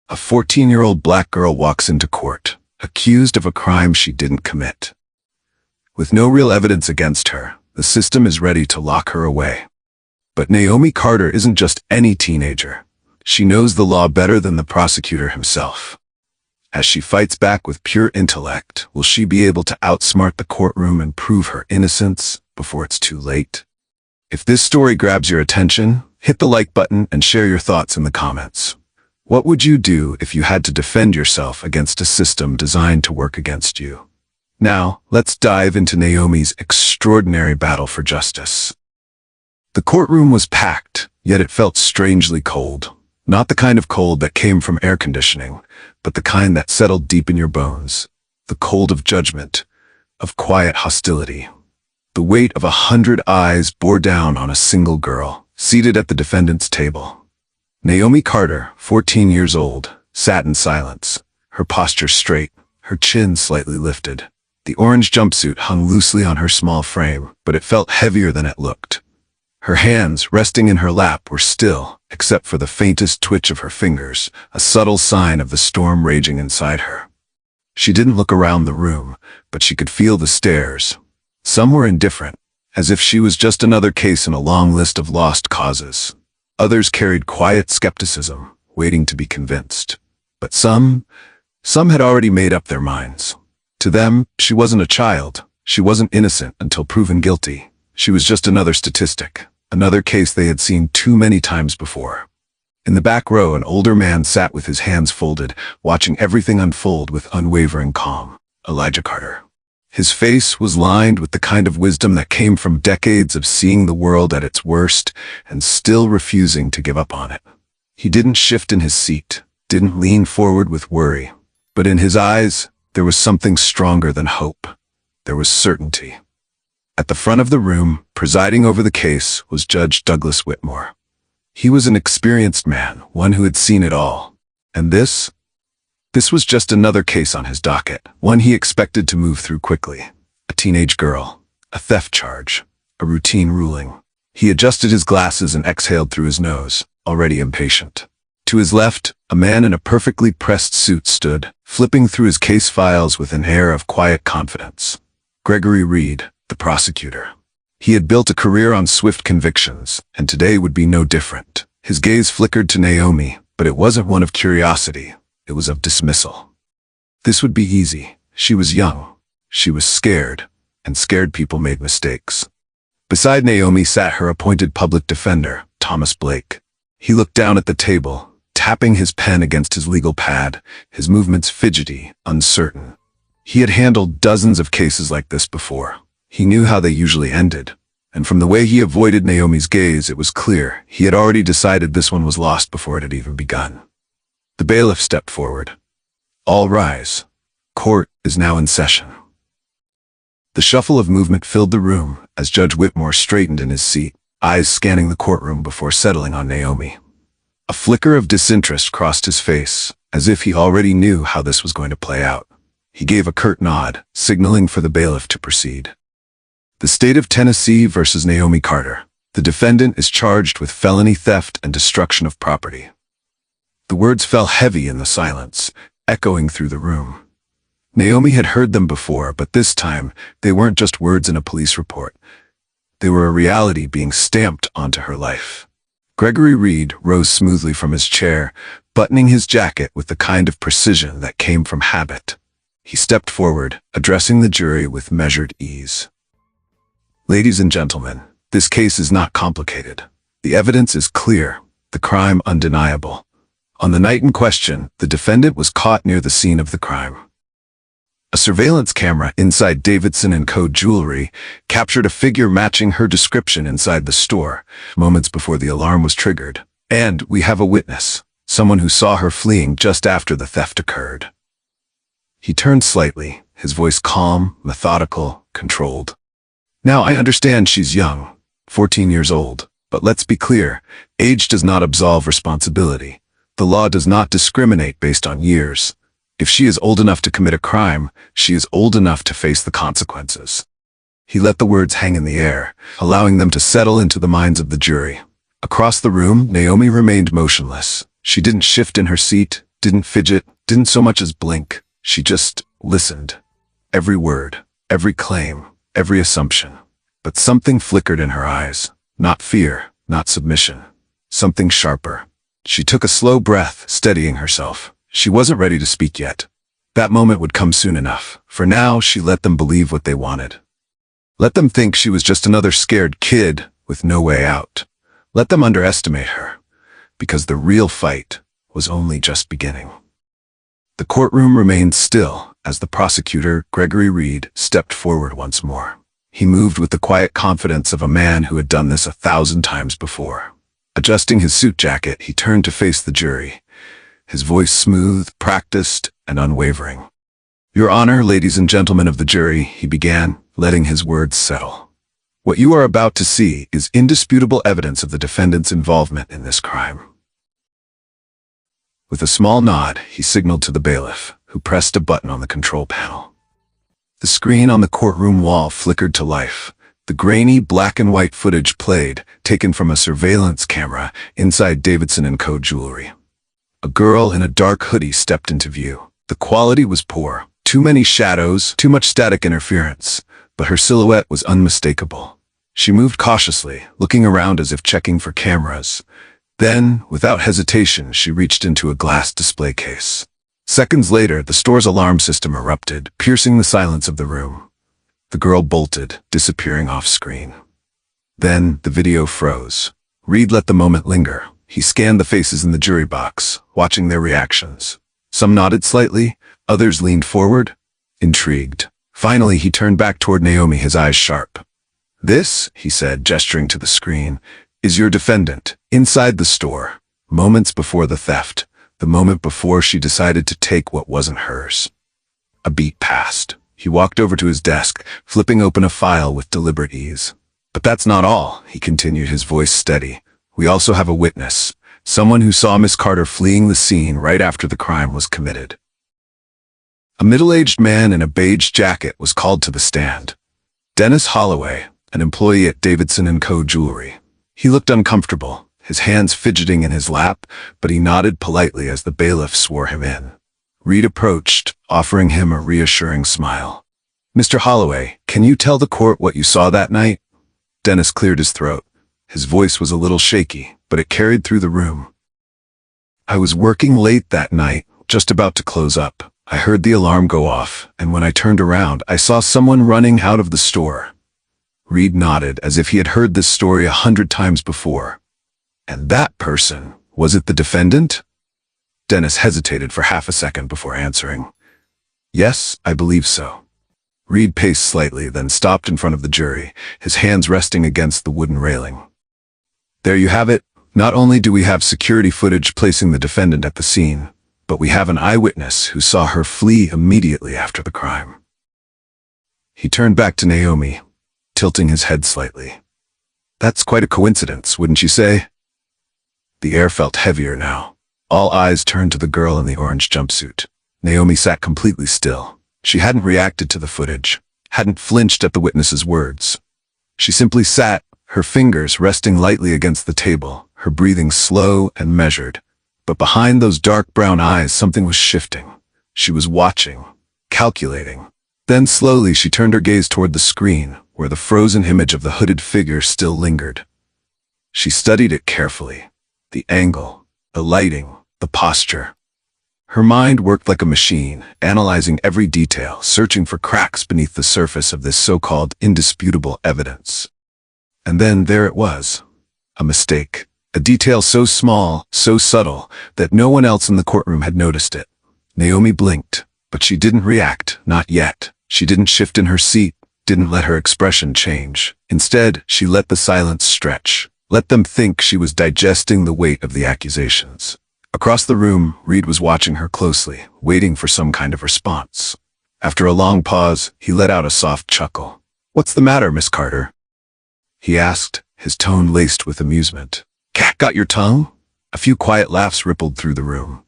A 14-year-old black girl walks into court, accused of a crime she didn't commit. With no real evidence against her, the system is ready to lock her away. But Naomi Carter isn't just any teenager. She knows the law better than the prosecutor himself. As she fights back with pure intellect, will she be able to outsmart the courtroom and prove her innocence before it's too late? If this story grabs your attention, hit the like button and share your thoughts in the comments. What would you do if you had to defend yourself against a system designed to work against you? Now, let's dive into Naomi's extraordinary battle for justice. The courtroom was packed, yet it felt strangely cold. Not the kind of cold that came from air conditioning, but the kind that settled deep in your bones. The cold of judgment, of quiet hostility. The weight of 100 eyes bore down on a single girl, seated at the defendant's table. Naomi Carter, 14 years old, sat in silence, her posture straight, her chin slightly lifted. The orange jumpsuit hung loosely on her small frame, but it felt heavier than it looked. Her hands, resting in her lap, were still, except for the faintest twitch of her fingers, a subtle sign of the storm raging inside her. She didn't look around the room, but she could feel the stares. Some were indifferent, as if she was just another case in a long list of lost causes. Others carried quiet skepticism, waiting to be convinced. But some had already made up their minds. To them, she wasn't a child. She wasn't innocent until proven guilty. She was just another statistic. Another case they had seen too many times before. In the back row, an older man sat with his hands folded, watching everything unfold with unwavering calm. Elijah Carter. His face was lined with the kind of wisdom that came from decades of seeing the world at its worst and still refusing to give up on it. He didn't shift in his seat, didn't lean forward with worry, but in his eyes, there was something stronger than hope. There was certainty. At the front of the room, presiding over the case, was Judge Douglas Whitmore. He was an experienced man, one who had seen it all. And this was just another case on his docket, one he expected to move through quickly. A teenage girl, a theft charge, a routine ruling. He adjusted his glasses and exhaled through his nose, already impatient. To his left, a man in a perfectly pressed suit stood, flipping through his case files with an air of quiet confidence. Gregory Reed, the prosecutor. He had built a career on swift convictions, and today would be no different. His gaze flickered to Naomi, but it wasn't one of curiosity. It was of dismissal. This would be easy. She was young. She was scared, and scared people made mistakes. Beside Naomi sat her appointed public defender, Thomas Blake. He looked down at the table, tapping his pen against his legal pad, his movements fidgety, uncertain. He had handled dozens of cases like this before. He knew how they usually ended, and from the way he avoided Naomi's gaze, it was clear he had already decided this one was lost before it had even begun. The bailiff stepped forward. All rise. Court is now in session. The shuffle of movement filled the room as Judge Whitmore straightened in his seat, eyes scanning the courtroom before settling on Naomi. A flicker of disinterest crossed his face, as if he already knew how this was going to play out. He gave a curt nod, signaling for the bailiff to proceed. The state of Tennessee versus Naomi Carter. The defendant is charged with felony theft and destruction of property. The words fell heavy in the silence, echoing through the room. Naomi had heard them before, but this time, they weren't just words in a police report. They were a reality being stamped onto her life. Gregory Reed rose smoothly from his chair, buttoning his jacket with the kind of precision that came from habit. He stepped forward, addressing the jury with measured ease. Ladies and gentlemen, this case is not complicated. The evidence is clear, the crime undeniable. On the night in question, the defendant was caught near the scene of the crime. A surveillance camera inside Davidson & Co. jewelry captured a figure matching her description inside the store, moments before the alarm was triggered. And we have a witness, someone who saw her fleeing just after the theft occurred. He turned slightly, his voice calm, methodical, controlled. Now I understand she's young, 14 years old, but let's be clear, age does not absolve responsibility. The law does not discriminate based on years. If she is old enough to commit a crime, she is old enough to face the consequences. He let the words hang in the air, allowing them to settle into the minds of the jury. Across the room, Naomi remained motionless. She didn't shift in her seat, didn't fidget, didn't so much as blink. She just listened. Every word, every claim, every assumption. But something flickered in her eyes. Not fear, not submission. Something sharper. She took a slow breath, steadying herself. She wasn't ready to speak yet. That moment would come soon enough. For now, she let them believe what they wanted. Let them think she was just another scared kid with no way out. Let them underestimate her, because the real fight was only just beginning. The courtroom remained still as the prosecutor, Gregory Reed, stepped forward once more. He moved with the quiet confidence of a man who had done this 1,000 times before. Adjusting his suit jacket, he turned to face the jury, his voice smooth, practiced, and unwavering. "Your Honor, ladies and gentlemen of the jury," he began, letting his words settle. "What you are about to see is indisputable evidence of the defendant's involvement in this crime." With a small nod, he signaled to the bailiff, who pressed a button on the control panel. The screen on the courtroom wall flickered to life. The grainy black and white footage played, taken from a surveillance camera inside Davidson & Co. jewelry. A girl in a dark hoodie stepped into view. The quality was poor. Too many shadows, too much static interference, but her silhouette was unmistakable. She moved cautiously, looking around as if checking for cameras. Then, without hesitation, she reached into a glass display case. Seconds later, the store's alarm system erupted, piercing the silence of the room. The girl bolted, disappearing off screen. Then, the video froze. Reed let the moment linger. He scanned the faces in the jury box, watching their reactions. Some nodded slightly, others leaned forward, intrigued. Finally, he turned back toward Naomi, his eyes sharp. "This," he said, gesturing to the screen, "is your defendant, inside the store, moments before the theft, the moment before she decided to take what wasn't hers." A beat passed. He walked over to his desk, flipping open a file with deliberate ease. "But that's not all," he continued, his voice steady. "We also have a witness, someone who saw Miss Carter fleeing the scene right after the crime was committed." A middle-aged man in a beige jacket was called to the stand. Dennis Holloway, an employee at Davidson & Co. Jewelry. He looked uncomfortable, his hands fidgeting in his lap, but he nodded politely as the bailiff swore him in. Reed approached, offering him a reassuring smile. "Mr. Holloway, can you tell the court what you saw that night?" Dennis cleared his throat. His voice was a little shaky, but it carried through the room. "I was working late that night, just about to close up. I heard the alarm go off, and when I turned around, I saw someone running out of the store." Reed nodded as if he had heard this story 100 times before. "And that person, was it the defendant?" Dennis hesitated for half a second before answering. "Yes, I believe so." Reed paced slightly, then stopped in front of the jury, his hands resting against the wooden railing. "There you have it. Not only do we have security footage placing the defendant at the scene, but we have an eyewitness who saw her flee immediately after the crime." He turned back to Naomi, tilting his head slightly. "That's quite a coincidence, wouldn't you say?" The air felt heavier now. All eyes turned to the girl in the orange jumpsuit. Naomi sat completely still. She hadn't reacted to the footage, hadn't flinched at the witness's words. She simply sat, her fingers resting lightly against the table, her breathing slow and measured. But behind those dark brown eyes, something was shifting. She was watching, calculating. Then slowly she turned her gaze toward the screen, where the frozen image of the hooded figure still lingered. She studied it carefully. The angle, the lighting, the posture. Her mind worked like a machine, analyzing every detail, searching for cracks beneath the surface of this so-called indisputable evidence. And then there it was. A mistake. A detail so small, so subtle, that no one else in the courtroom had noticed it. Naomi blinked, but she didn't react, not yet. She didn't shift in her seat, didn't let her expression change. Instead, she let the silence stretch. Let them think she was digesting the weight of the accusations. Across the room, Reed was watching her closely, waiting for some kind of response. After a long pause, he let out a soft chuckle. "What's the matter, Miss Carter?" he asked, his tone laced with amusement. "Cat got your tongue?" A few quiet laughs rippled through the room.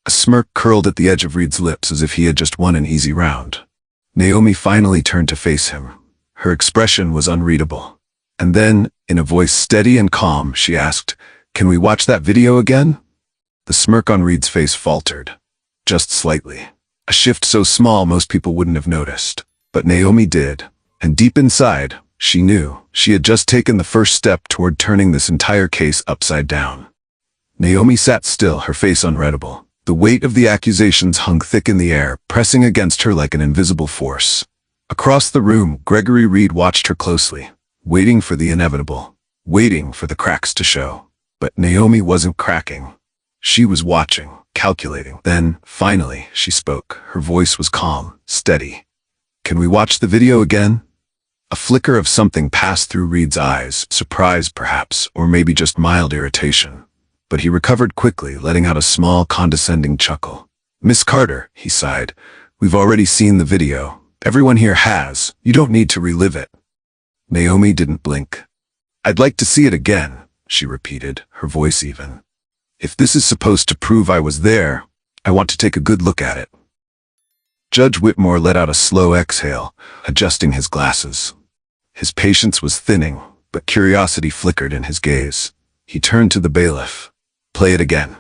A smirk curled at the edge of Reed's lips as if he had just won an easy round. Naomi finally turned to face him. Her expression was unreadable. And then, in a voice steady and calm, she asked, "Can we watch that video again?" The smirk on Reed's face faltered. just slightly. A shift so small most people wouldn't have noticed. But Naomi did. And deep inside, she knew she had just taken the first step toward turning this entire case upside down. Naomi sat still, her face unreadable. The weight of the accusations hung thick in the air, pressing against her like an invisible force. Across the room, Gregory Reed watched her closely, waiting for the inevitable, waiting for the cracks to show. But Naomi wasn't cracking. She was watching, calculating. Then, finally, she spoke. Her voice was calm, steady. "Can we watch the video again?" A flicker of something passed through Reed's eyes, surprise perhaps, or maybe just mild irritation. But he recovered quickly, letting out a small, condescending chuckle. "Miss Carter," he sighed, "we've already seen the video. Everyone here has. You don't need to relive it." Naomi didn't blink. "I'd like to see it again," she repeated, her voice even. "If this is supposed to prove I was there, I want to take a good look at it." Judge Whitmore let out a slow exhale, adjusting his glasses. His patience was thinning, but curiosity flickered in his gaze. He turned to the bailiff. "Play it again."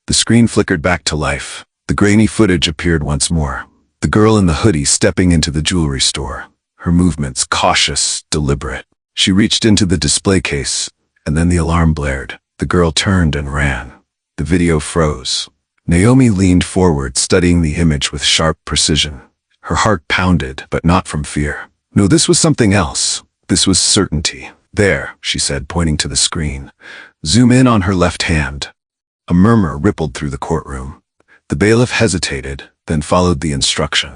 The screen flickered back to life. The grainy footage appeared once more. The girl in the hoodie stepping into the jewelry store. Her movements cautious, deliberate. She reached into the display case, and then the alarm blared. The girl turned and ran. The video froze. Naomi leaned forward, studying the image with sharp precision. Her heart pounded, but not from fear. No, this was something else. This was certainty. "There," she said, pointing to the screen. "Zoom in on her left hand." A murmur rippled through the courtroom. The bailiff hesitated, then followed the instruction.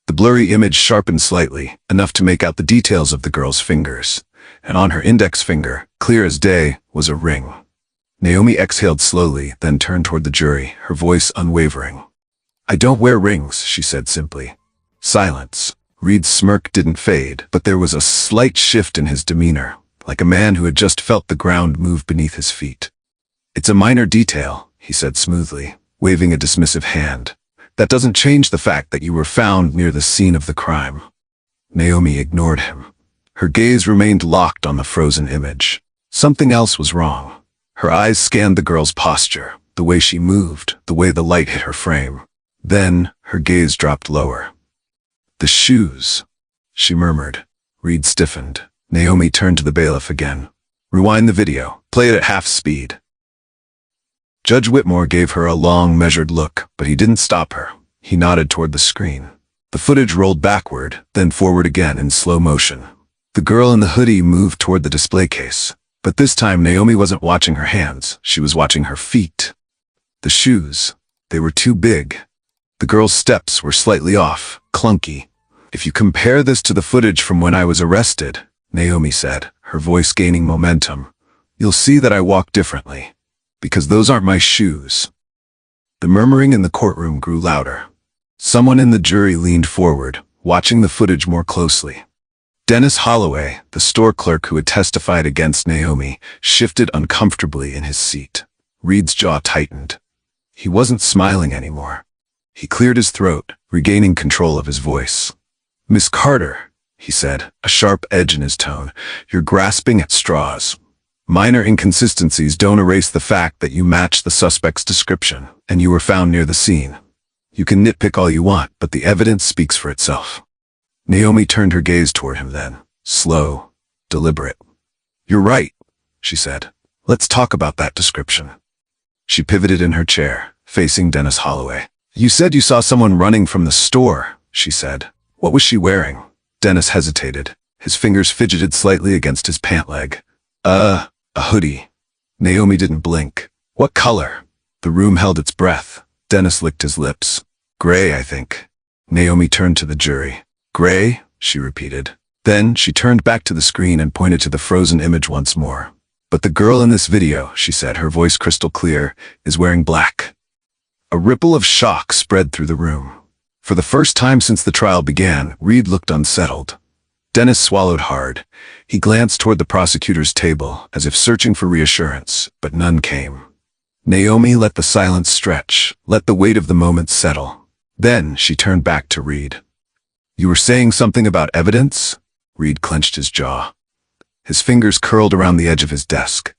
The blurry image sharpened slightly, enough to make out the details of the girl's fingers. And on her index finger, clear as day, was a ring. Naomi exhaled slowly, then turned toward the jury, her voice unwavering. "I don't wear rings," she said simply. Silence. Reed's smirk didn't fade, but there was a slight shift in his demeanor, like a man who had just felt the ground move beneath his feet. "It's a minor detail," he said smoothly, waving a dismissive hand. "That doesn't change the fact that you were found near the scene of the crime." Naomi ignored him. Her gaze remained locked on the frozen image. Something else was wrong. Her eyes scanned the girl's posture, the way she moved, the way the light hit her frame. Then, her gaze dropped lower. "The shoes," she murmured. Reed stiffened. Naomi turned to the bailiff again. "Rewind the video. Play it at half speed." Judge Whitmore gave her a long, measured look, but he didn't stop her. He nodded toward the screen. The footage rolled backward, then forward again in slow motion. The girl in the hoodie moved toward the display case. But this time Naomi wasn't watching her hands. She was watching her feet. The shoes. They were too big. The girl's steps were slightly off, clunky. "If you compare this to the footage from when I was arrested," Naomi said, her voice gaining momentum, "you'll see that I walk differently. Because those aren't my shoes." The murmuring in the courtroom grew louder. Someone in the jury leaned forward, watching the footage more closely. Dennis Holloway, the store clerk who had testified against Naomi, shifted uncomfortably in his seat. Reed's jaw tightened. He wasn't smiling anymore. He cleared his throat, regaining control of his voice. "Miss Carter," he said, a sharp edge in his tone, "you're grasping at straws. Minor inconsistencies don't erase the fact that you match the suspect's description, and you were found near the scene. You can nitpick all you want, but the evidence speaks for itself." Naomi turned her gaze toward him then, slow, deliberate. "You're right," she said. "Let's talk about that description." She pivoted in her chair, facing Dennis Holloway. "You said you saw someone running from the store," she said. "What was she wearing?" Dennis hesitated. His fingers fidgeted slightly against his pant leg. A hoodie." Naomi didn't blink. "What color?" The room held its breath. Dennis licked his lips. "Gray, I think." Naomi turned to the jury. "Gray?" she repeated. Then she turned back to the screen and pointed to the frozen image once more. "But the girl in this video," she said, her voice crystal clear, "is wearing black." A ripple of shock spread through the room. For the first time since the trial began, Reed looked unsettled. Dennis swallowed hard. He glanced toward the prosecutor's table, as if searching for reassurance, but none came. Naomi let the silence stretch, let the weight of the moment settle. Then she turned back to Reed. "You were saying something about evidence?" Reed clenched his jaw. His fingers curled around the edge of his desk,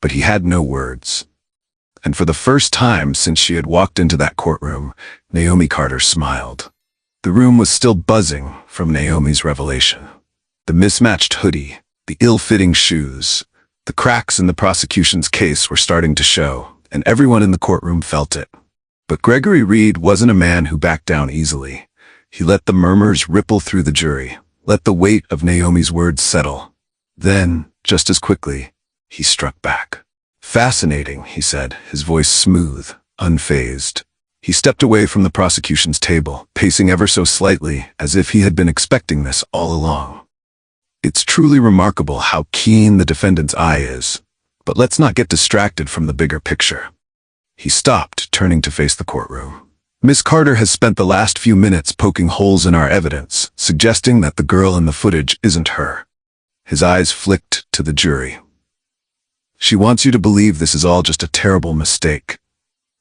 but he had no words. And for the first time since she had walked into that courtroom, Naomi Carter smiled. The room was still buzzing from Naomi's revelation. The mismatched hoodie, the ill-fitting shoes, the cracks in the prosecution's case were starting to show, and everyone in the courtroom felt it. But Gregory Reed wasn't a man who backed down easily. He let the murmurs ripple through the jury, let the weight of Naomi's words settle. Then, just as quickly, he struck back. "Fascinating," he said, his voice smooth, unfazed. He stepped away from the prosecution's table, pacing ever so slightly, as if he had been expecting this all along. "It's truly remarkable how keen the defendant's eye is, but let's not get distracted from the bigger picture." He stopped, turning to face the courtroom. "Miss Carter has spent the last few minutes poking holes in our evidence, suggesting that the girl in the footage isn't her." His eyes flicked to the jury. "She wants you to believe this is all just a terrible mistake."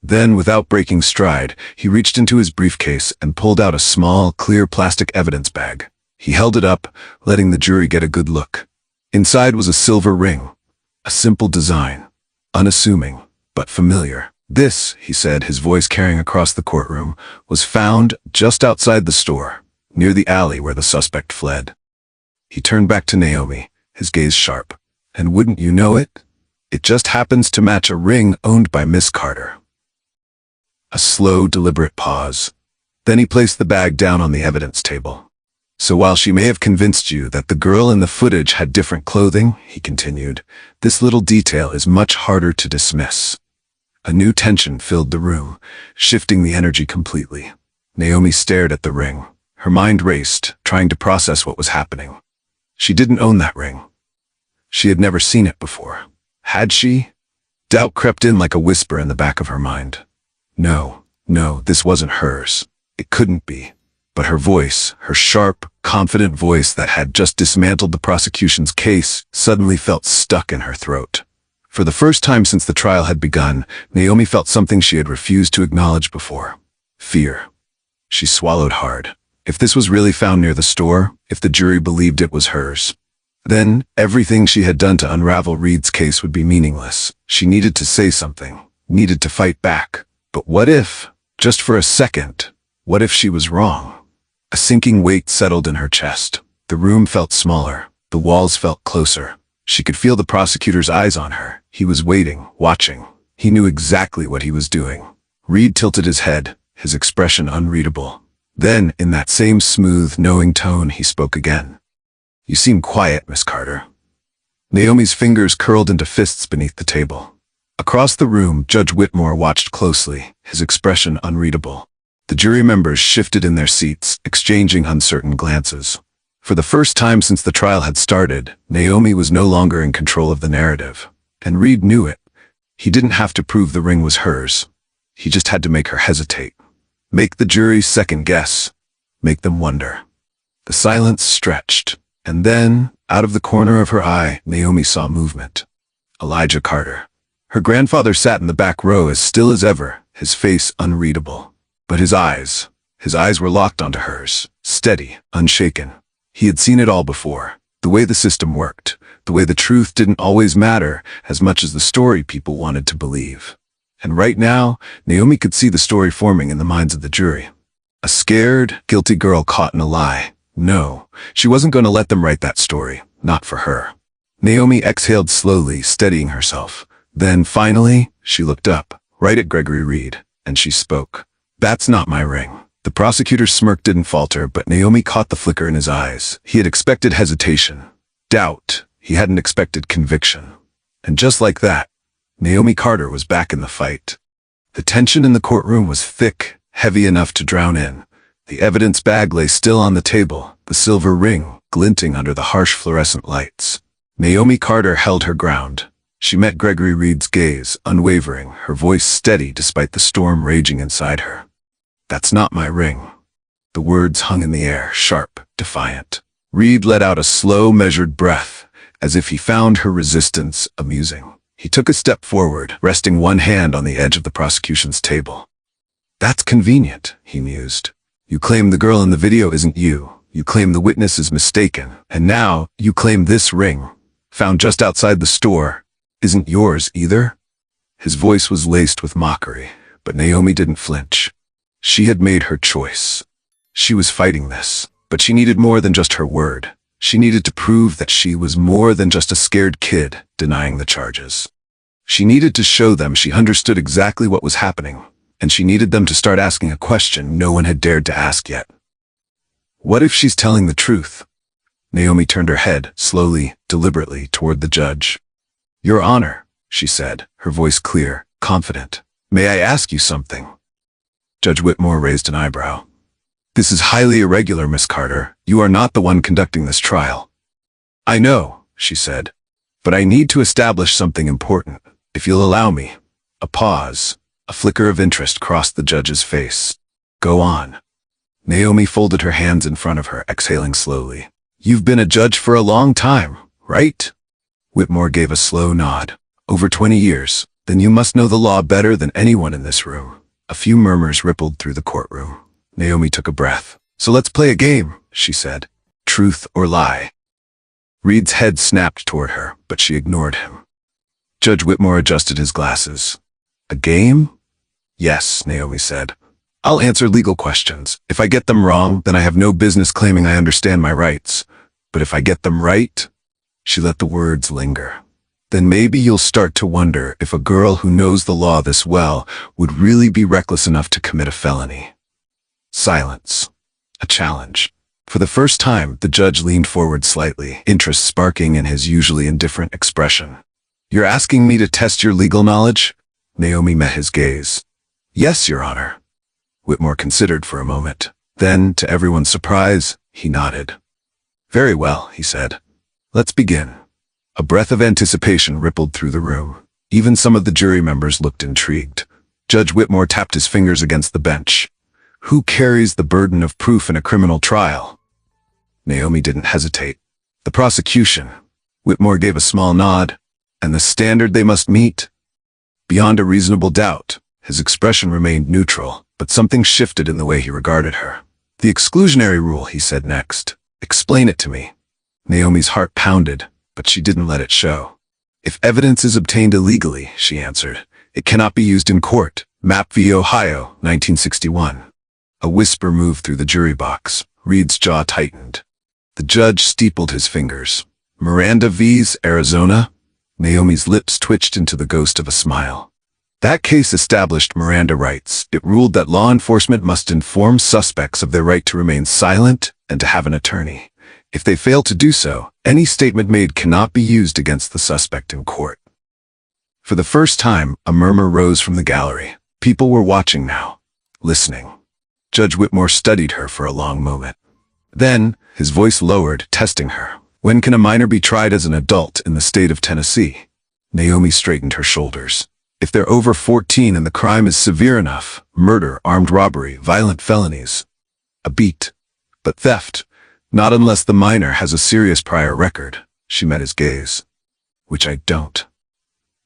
Then, without breaking stride, he reached into his briefcase and pulled out a small, clear plastic evidence bag. He held it up, letting the jury get a good look. Inside was a silver ring, a simple design, unassuming, but familiar. "This," he said, his voice carrying across the courtroom, "was found just outside the store, near the alley where the suspect fled." He turned back to Naomi, his gaze sharp. "And wouldn't you know it? It just happens to match a ring owned by Miss Carter." A slow, deliberate pause. Then he placed the bag down on the evidence table. "So while she may have convinced you that the girl in the footage had different clothing," he continued, "this little detail is much harder to dismiss." A new tension filled the room, shifting the energy completely. Naomi stared at the ring. Her mind raced, trying to process what was happening. She didn't own that ring. She had never seen it before. Had she? Doubt crept in like a whisper in the back of her mind. No, this wasn't hers. It couldn't be. But her voice, her sharp, confident voice that had just dismantled the prosecution's case, suddenly felt stuck in her throat. For the first time since the trial had begun, Naomi felt something she had refused to acknowledge before. Fear. She swallowed hard. If this was really found near the store, if the jury believed it was hers, then everything she had done to unravel Reed's case would be meaningless. She needed to say something, needed to fight back. But what if, just for a second, what if she was wrong? A sinking weight settled in her chest. The room felt smaller. The walls felt closer. She could feel the prosecutor's eyes on her. He was waiting, watching. He knew exactly what he was doing. Reed tilted his head, his expression unreadable. Then, in that same smooth, knowing tone, he spoke again. "You seem quiet, Miss Carter." Naomi's fingers curled into fists beneath the table. Across the room, Judge Whitmore watched closely, his expression unreadable. The jury members shifted in their seats, exchanging uncertain glances. For the first time since the trial had started, Naomi was no longer in control of the narrative. And Reed knew it. He didn't have to prove the ring was hers. He just had to make her hesitate. Make the jury second guess. Make them wonder. The silence stretched. And then, out of the corner of her eye, Naomi saw movement. Elijah Carter. Her grandfather sat in the back row as still as ever, his face unreadable. But his eyes were locked onto hers, steady, unshaken. He had seen it all before. The way the system worked, the way the truth didn't always matter as much as the story people wanted to believe. And right now, Naomi could see the story forming in the minds of the jury. A scared, guilty girl caught in a lie. No, she wasn't going to let them write that story, not for her. Naomi exhaled slowly, steadying herself. Then, finally, she looked up, right at Gregory Reed, and she spoke. "That's not my ring." The prosecutor's smirk didn't falter, but Naomi caught the flicker in his eyes. He had expected hesitation, doubt. He hadn't expected conviction. And just like that, Naomi Carter was back in the fight. The tension in the courtroom was thick, heavy enough to drown in. The evidence bag lay still on the table, the silver ring glinting under the harsh fluorescent lights. Naomi Carter held her ground. She met Gregory Reed's gaze, unwavering, her voice steady despite the storm raging inside her. "That's not my ring." The words hung in the air, sharp, defiant. Reed let out a slow, measured breath, as if he found her resistance amusing. He took a step forward, resting one hand on the edge of the prosecution's table. "That's convenient," he mused. "You claim the girl in the video isn't you. You claim the witness is mistaken. And now, you claim this ring, found just outside the store, isn't yours either?" His voice was laced with mockery, but Naomi didn't flinch. She had made her choice. She was fighting this, but she needed more than just her word. She needed to prove that she was more than just a scared kid denying the charges. She needed to show them she understood exactly what was happening, and she needed them to start asking a question no one had dared to ask yet. What if she's telling the truth? Naomi turned her head, slowly, deliberately, toward the judge. Your Honor, she said, her voice clear, confident. May I ask you something? Judge Whitmore raised an eyebrow. This is highly irregular, Miss Carter. You are not the one conducting this trial. I know, she said, but I need to establish something important, if you'll allow me. A pause. A flicker of interest crossed the judge's face. Go on. Naomi folded her hands in front of her, exhaling slowly. You've been a judge for a long time, right? Whitmore gave a slow nod. Over 20 years. Then you must know the law better than anyone in this room. A few murmurs rippled through the courtroom. Naomi took a breath. So let's play a game, she said. Truth or lie? Reed's head snapped toward her, but she ignored him. Judge Whitmore adjusted his glasses. A game? Yes, Naomi said. I'll answer legal questions. If I get them wrong, then I have no business claiming I understand my rights. But if I get them right, she let the words linger. Then maybe you'll start to wonder if a girl who knows the law this well would really be reckless enough to commit a felony. Silence. A challenge. For the first time, the judge leaned forward slightly, interest sparking in his usually indifferent expression. You're asking me to test your legal knowledge? Naomi met his gaze. Yes, Your Honor. Whitmore considered for a moment. Then, to everyone's surprise, he nodded. Very well, he said. Let's begin. A breath of anticipation rippled through the room. Even some of the jury members looked intrigued. Judge Whitmore tapped his fingers against the bench. Who carries the burden of proof in a criminal trial? Naomi didn't hesitate. The prosecution. Whitmore gave a small nod. And the standard they must meet? Beyond a reasonable doubt, his expression remained neutral, but something shifted in the way he regarded her. The exclusionary rule, he said next. Explain it to me. Naomi's heart pounded, but she didn't let it show. If evidence is obtained illegally, she answered, it cannot be used in court. Mapp v. Ohio, 1961. A whisper moved through the jury box. Reed's jaw tightened. The judge steepled his fingers. Miranda v's Arizona? Naomi's lips twitched into the ghost of a smile. That case established Miranda rights. It ruled that law enforcement must inform suspects of their right to remain silent and to have an attorney. If they fail to do so, any statement made cannot be used against the suspect in court. For the first time, a murmur rose from the gallery. People were watching now, listening. Judge Whitmore studied her for a long moment. Then, his voice lowered, testing her. When can a minor be tried as an adult in the state of Tennessee? Naomi straightened her shoulders. If they're over 14 and the crime is severe enough, murder, armed robbery, violent felonies. A beat. But theft, not unless the minor has a serious prior record. She met his gaze. Which I don't.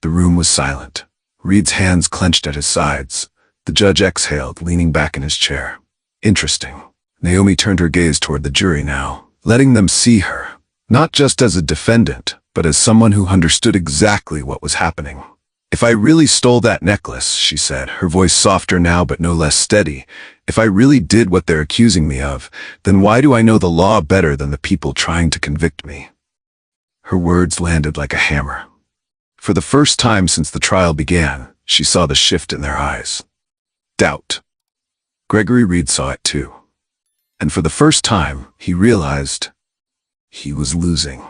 The room was silent. Reed's hands clenched at his sides. The judge exhaled, leaning back in his chair. Interesting. Naomi turned her gaze toward the jury now, letting them see her, not just as a defendant, but as someone who understood exactly what was happening. If I really stole that necklace, she said, her voice softer now but no less steady, if I really did what they're accusing me of, then why do I know the law better than the people trying to convict me? Her words landed like a hammer. For the first time since the trial began, she saw the shift in their eyes. Doubt. Gregory Reed saw it too. And for the first time, he realized he was losing.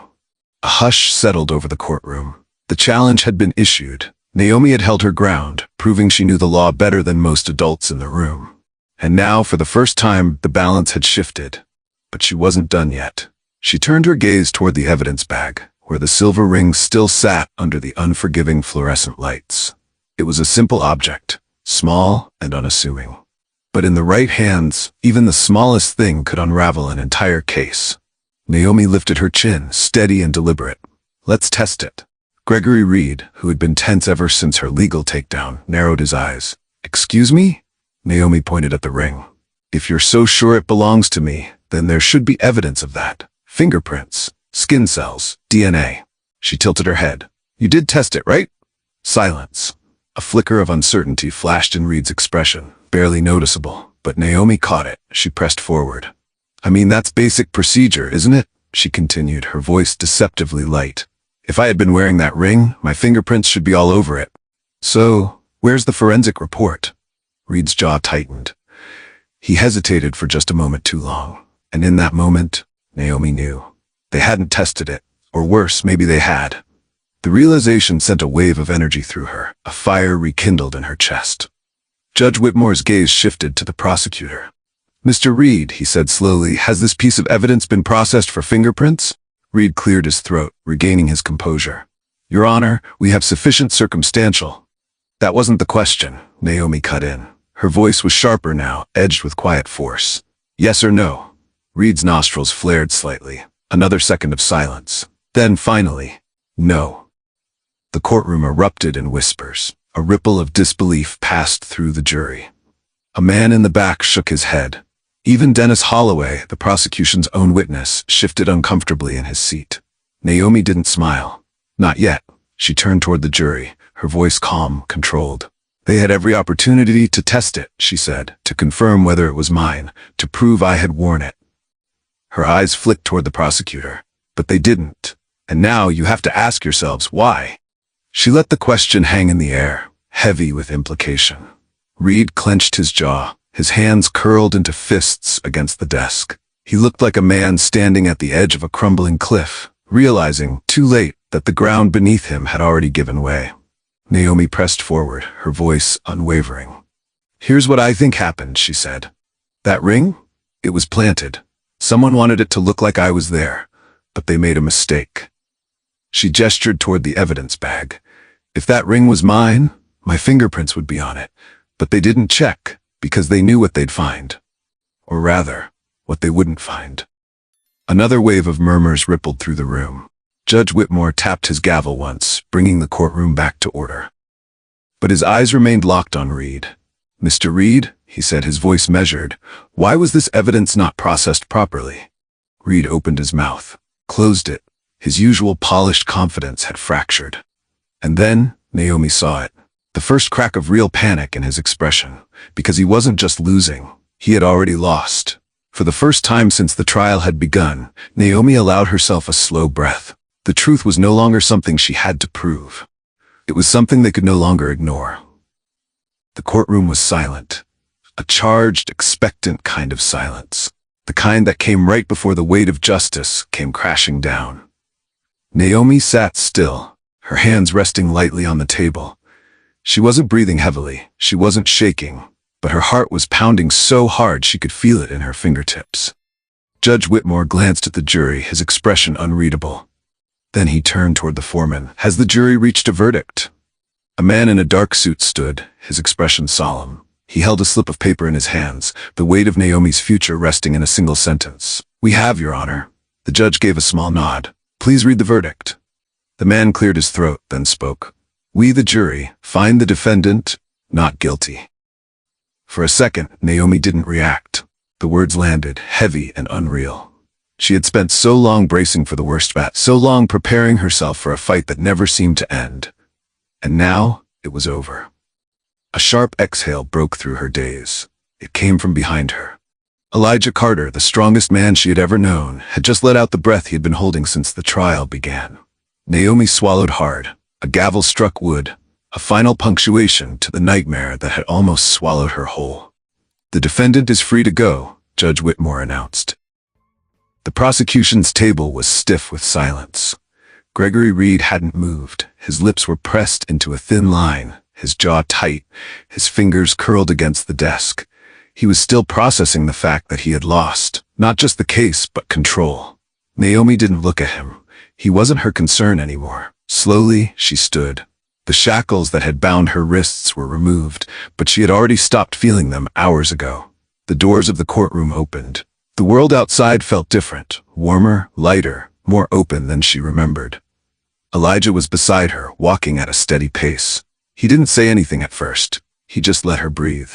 A hush settled over the courtroom. The challenge had been issued. Naomi had held her ground, proving she knew the law better than most adults in the room. And now, for the first time, the balance had shifted. But she wasn't done yet. She turned her gaze toward the evidence bag, where the silver ring still sat under the unforgiving fluorescent lights. It was a simple object, small and unassuming. But in the right hands, even the smallest thing could unravel an entire case. Naomi lifted her chin, steady and deliberate. Let's test it. Gregory Reed, who had been tense ever since her legal takedown, narrowed his eyes. Excuse me? Naomi pointed at the ring. If you're so sure it belongs to me, then there should be evidence of that. Fingerprints, skin cells, DNA. She tilted her head. You did test it, right? Silence. A flicker of uncertainty flashed in Reed's expression, barely noticeable, but Naomi caught it. She pressed forward. I mean, that's basic procedure, isn't it? She continued, her voice deceptively light. If I had been wearing that ring, my fingerprints should be all over it. So, where's the forensic report? Reed's jaw tightened. He hesitated for just a moment too long, and in that moment, Naomi knew. They hadn't tested it, or worse, maybe they had. The realization sent a wave of energy through her, a fire rekindled in her chest. Judge Whitmore's gaze shifted to the prosecutor. Mr. Reed, he said slowly, has this piece of evidence been processed for fingerprints? Reed cleared his throat, regaining his composure. Your Honor, we have sufficient circumstantial. That wasn't the question, Naomi cut in. Her voice was sharper now, edged with quiet force. Yes or no? Reed's nostrils flared slightly. Another second of silence. Then finally, no. The courtroom erupted in whispers. A ripple of disbelief passed through the jury. A man in the back shook his head. Even Dennis Holloway, the prosecution's own witness, shifted uncomfortably in his seat. Naomi didn't smile. Not yet. She turned toward the jury, her voice calm, controlled. They had every opportunity to test it, she said, to confirm whether it was mine, to prove I had worn it. Her eyes flicked toward the prosecutor. But they didn't. And now you have to ask yourselves why. She let the question hang in the air, heavy with implication. Reed clenched his jaw, his hands curled into fists against the desk. He looked like a man standing at the edge of a crumbling cliff, realizing, too late, that the ground beneath him had already given way. Naomi pressed forward, her voice unwavering. Here's what I think happened, she said. That ring? It was planted. Someone wanted it to look like I was there, but they made a mistake. She gestured toward the evidence bag. If that ring was mine, my fingerprints would be on it, but they didn't check because they knew what they'd find. Or rather, what they wouldn't find. Another wave of murmurs rippled through the room. Judge Whitmore tapped his gavel once, bringing the courtroom back to order. But his eyes remained locked on Reed. Mr. Reed, he said, his voice measured, why was this evidence not processed properly? Reed opened his mouth, closed it. His usual polished confidence had fractured. And then, Naomi saw it. The first crack of real panic in his expression, because he wasn't just losing, he had already lost. For the first time since the trial had begun, Naomi allowed herself a slow breath. The truth was no longer something she had to prove. It was something they could no longer ignore. The courtroom was silent. A charged, expectant kind of silence. The kind that came right before the weight of justice came crashing down. Naomi sat still, her hands resting lightly on the table. She wasn't breathing heavily, she wasn't shaking, but her heart was pounding so hard she could feel it in her fingertips. Judge Whitmore glanced at the jury, his expression unreadable. Then he turned toward the foreman. Has the jury reached a verdict? A man in a dark suit stood, his expression solemn. He held a slip of paper in his hands, the weight of Naomi's future resting in a single sentence. We have, Your Honor. The judge gave a small nod. Please read the verdict. The man cleared his throat, then spoke. We, the jury, find the defendant not guilty. For a second, Naomi didn't react. The words landed, heavy and unreal. She had spent so long bracing for the worst so long preparing herself for a fight that never seemed to end. And now, it was over. A sharp exhale broke through her daze. It came from behind her. Elijah Carter, the strongest man she had ever known, had just let out the breath he had been holding since the trial began. Naomi swallowed hard. A gavel struck wood, a final punctuation to the nightmare that had almost swallowed her whole. The defendant is free to go, Judge Whitmore announced. The prosecution's table was stiff with silence. Gregory Reed hadn't moved. His lips were pressed into a thin line, his jaw tight, his fingers curled against the desk. He was still processing the fact that he had lost, not just the case, but control. Naomi didn't look at him. He wasn't her concern anymore. Slowly, she stood. The shackles that had bound her wrists were removed, but she had already stopped feeling them hours ago. The doors of the courtroom opened. The world outside felt different, warmer, lighter, more open than she remembered. Elijah was beside her, walking at a steady pace. He didn't say anything at first. He just let her breathe.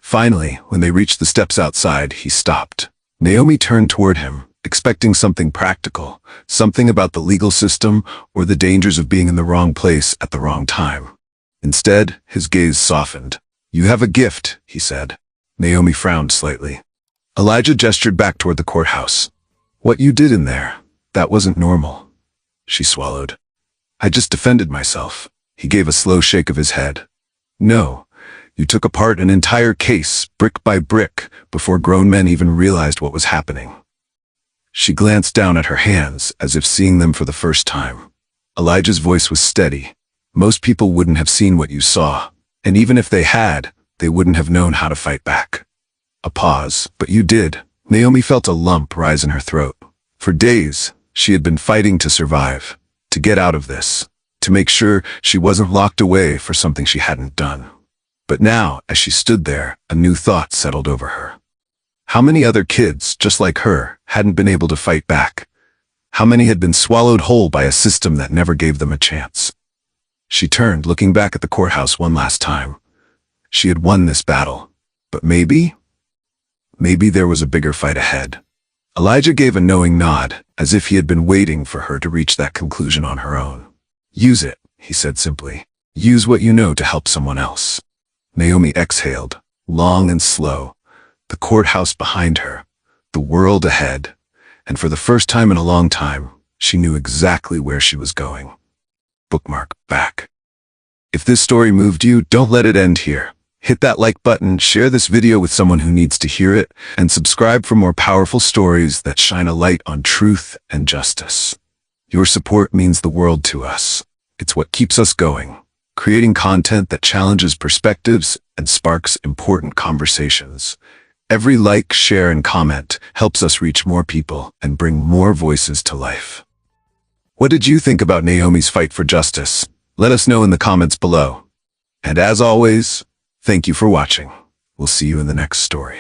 Finally, when they reached the steps outside, he stopped. Naomi turned toward him, expecting something practical, something about the legal system or the dangers of being in the wrong place at the wrong time. Instead, his gaze softened. "You have a gift," he said. Naomi frowned slightly. Elijah gestured back toward the courthouse. "What you did in there, that wasn't normal." She swallowed. "I just defended myself." He gave a slow shake of his head. "No, you took apart an entire case, brick by brick, before grown men even realized what was happening." She glanced down at her hands, as if seeing them for the first time. Elijah's voice was steady. "Most people wouldn't have seen what you saw, and even if they had, they wouldn't have known how to fight back." A pause. "But you did." Naomi felt a lump rise in her throat. For days, she had been fighting to survive, to get out of this, to make sure she wasn't locked away for something she hadn't done. But now, as she stood there, a new thought settled over her. How many other kids, just like her, hadn't been able to fight back? How many had been swallowed whole by a system that never gave them a chance? She turned, looking back at the courthouse one last time. She had won this battle, but maybe there was a bigger fight ahead. Elijah gave a knowing nod, as if he had been waiting for her to reach that conclusion on her own. "Use it," he said simply. "Use what you know to help someone else." Naomi exhaled, long and slow, the courthouse behind her, the world ahead, and for the first time in a long time, she knew exactly where she was going. Bookmark back. If this story moved you, don't let it end here. Hit that like button, share this video with someone who needs to hear it, and subscribe for more powerful stories that shine a light on truth and justice. Your support means the world to us. It's what keeps us going, creating content that challenges perspectives and sparks important conversations. Every like, share, and comment helps us reach more people and bring more voices to life. What did you think about Naomi's fight for justice? Let us know in the comments below. And as always, thank you for watching. We'll see you in the next story.